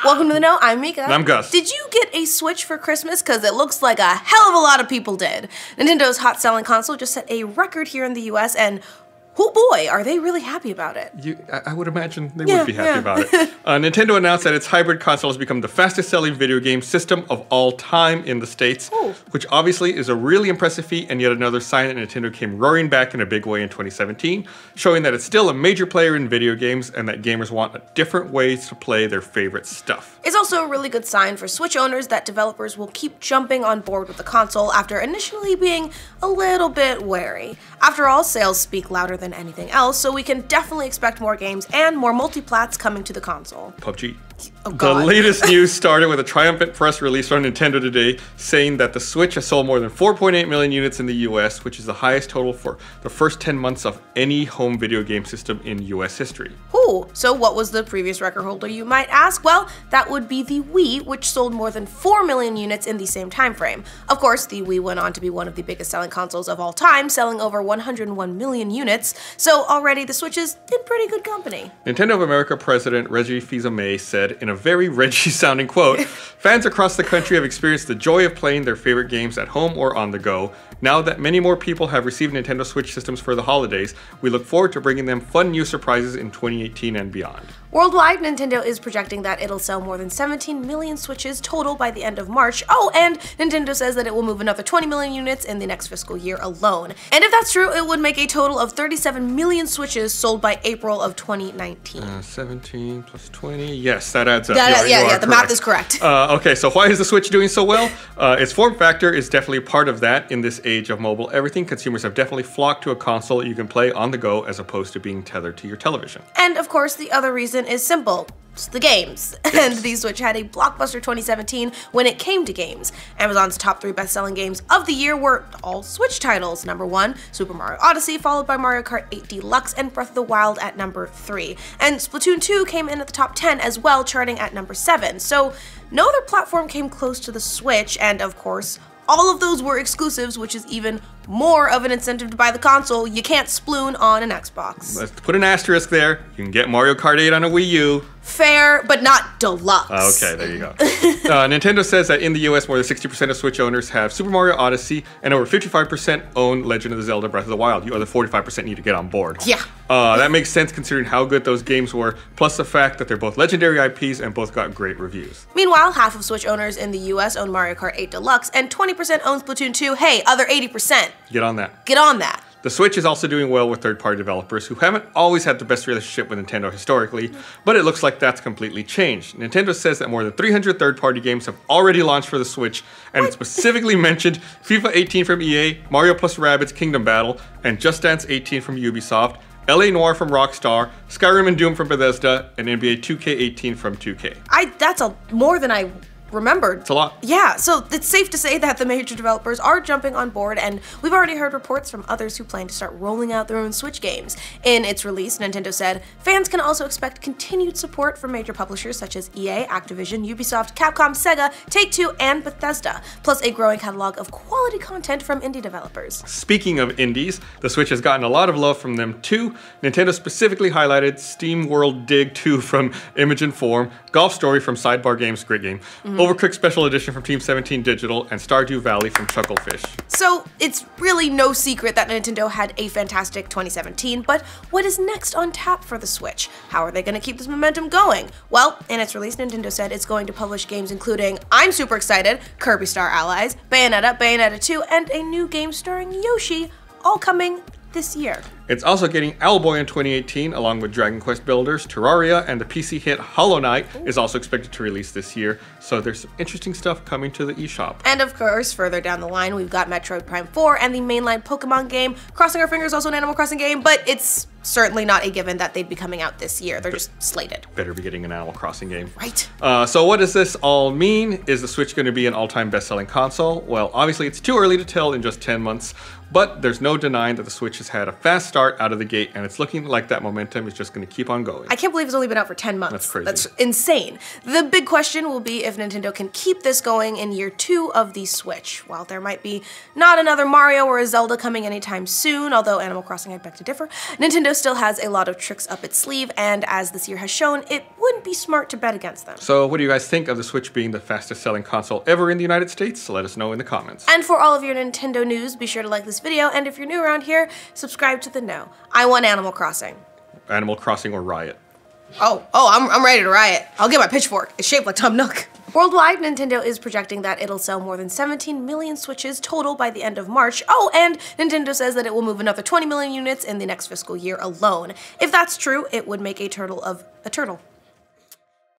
Welcome to The Know, I'm Mica. And I'm Gus. Did you get a Switch for Christmas? Because it looks like a hell of a lot of people did. Nintendo's hot-selling console just set a record here in the US, and oh boy, are they really happy about it. I would imagine they would be happy about it. Nintendo announced that its hybrid console has become the fastest-selling video game system of all time in the States, which obviously is a really impressive feat and yet another sign that Nintendo came roaring back in a big way in 2017, showing that it's still a major player in video games and that gamers want different ways to play their favorite stuff. It's also a really good sign for Switch owners that developers will keep jumping on board with the console after initially being a little bit wary. After all, sales speak louder than anything else, so we can definitely expect more games and more multiplats coming to the console. PUBG. Oh, God. The latest news started with a triumphant press release from Nintendo today saying that the Switch has sold more than 4.8 million units in the US, which is the highest total for the first 10 months of any home video game system in US history. Ooh, so what was the previous record holder, you might ask? Well, that would be the Wii, which sold more than 4 million units in the same time frame. Of course, the Wii went on to be one of the biggest selling consoles of all time, selling over 101 million units, so already the Switch is in pretty good company. Nintendo of America President Reggie Fils-Aimé said in a very Reggie-sounding quote, "Fans across the country have experienced the joy of playing their favorite games at home or on the go. Now that many more people have received Nintendo Switch systems for the holidays, we look forward to bringing them fun new surprises in 2018 and beyond." Worldwide, Nintendo is projecting that it'll sell more than 17 million Switches total by the end of March. Oh, and Nintendo says that it will move another 20 million units in the next fiscal year alone. And if that's true, it would make a total of 37 million Switches sold by April of 2019. 17 plus 20, yes, that adds up. Yeah, the math is correct. Okay, so why is the Switch doing so well? Its form factor is definitely part of that in this age of mobile everything. Consumers have definitely flocked to a console that you can play on the go as opposed to being tethered to your television. And of course, the other reason is simple. It's the games. And the Switch had a blockbuster 2017 when it came to games. Amazon's top 3 best-selling games of the year were all Switch titles. Number 1, Super Mario Odyssey, followed by Mario Kart 8 Deluxe and Breath of the Wild at number 3. And Splatoon 2 came in at the top 10 as well, charting at number 7. So no other platform came close to the Switch, and of course, all of those were exclusives, which is even more of an incentive to buy the console. You can't sploon on an Xbox. Let's put an asterisk there. You can get Mario Kart 8 on a Wii U. Fair, but not deluxe. Okay, there you go. Nintendo says that in the US, more than 60% of Switch owners have Super Mario Odyssey, and over 55% own Legend of the Zelda Breath of the Wild. You other 45% need to get on board. Yeah. That makes sense considering how good those games were, plus the fact that they're both legendary IPs and both got great reviews. Meanwhile, half of Switch owners in the US own Mario Kart 8 Deluxe, and 20% own Splatoon 2. Hey, other 80%. Get on that. Get on that. The Switch is also doing well with third-party developers who haven't always had the best relationship with Nintendo historically, but it looks like that's completely changed. Nintendo says that more than 300 third-party games have already launched for the Switch, and it specifically mentioned FIFA 18 from EA, Mario plus Rabbids Kingdom Battle, and Just Dance 18 from Ubisoft, LA Noire from Rockstar, Skyrim and Doom from Bethesda, and NBA 2K18 from 2K. That's more than I remembered. It's a lot. Yeah, so it's safe to say that the major developers are jumping on board, and we've already heard reports from others who plan to start rolling out their own Switch games. In its release, Nintendo said, fans can also expect continued support from major publishers such as EA, Activision, Ubisoft, Capcom, Sega, Take-Two, and Bethesda, plus a growing catalog of quality content from indie developers. Speaking of indies, the Switch has gotten a lot of love from them too. Nintendo specifically highlighted Steam World Dig 2 from Image and Form, Golf Story from Sidebar Games, great game, Overcooked Special Edition from Team 17 Digital, and Stardew Valley from Chucklefish. So it's really no secret that Nintendo had a fantastic 2017, but what is next on tap for the Switch? How are they going to keep this momentum going? Well, in its release, Nintendo said it's going to publish games including, I'm super excited, Kirby Star Allies, Bayonetta, Bayonetta 2, and a new game starring Yoshi, all coming this year. It's also getting Owlboy in 2018, along with Dragon Quest Builders, Terraria, and the PC hit Hollow Knight is also expected to release this year, so there's some interesting stuff coming to the eShop. And of course, further down the line, we've got Metroid Prime 4 and the mainline Pokemon game. Crossing our fingers, also an Animal Crossing game, but it's certainly not a given that they'd be coming out this year. They're just slated. Better be getting an Animal Crossing game. Right. So what does this all mean? Is the Switch going to be an all-time best-selling console? Well, obviously it's too early to tell in just 10 months, but there's no denying that the Switch has had a fast start out of the gate, and it's looking like that momentum is just going to keep on going. I can't believe it's only been out for 10 months. That's crazy. That's insane. The big question will be if Nintendo can keep this going in year 2 of the Switch. While there might be not another Mario or a Zelda coming anytime soon, although Animal Crossing I beg to differ, Nintendo Nintendo still has a lot of tricks up its sleeve, and as this year has shown, it wouldn't be smart to bet against them. So what do you guys think of the Switch being the fastest selling console ever in the United States? Let us know in the comments. And for all of your Nintendo news, be sure to like this video, and if you're new around here, subscribe to the Know. I want Animal Crossing. Animal Crossing or Riot? I'm ready to riot. I'll get my pitchfork. It's shaped like Tom Nook. Worldwide, Nintendo is projecting that it'll sell more than 17 million Switches total by the end of March. Oh, and Nintendo says that it will move another 20 million units in the next fiscal year alone. If that's true, it would make a turtle of a turtle.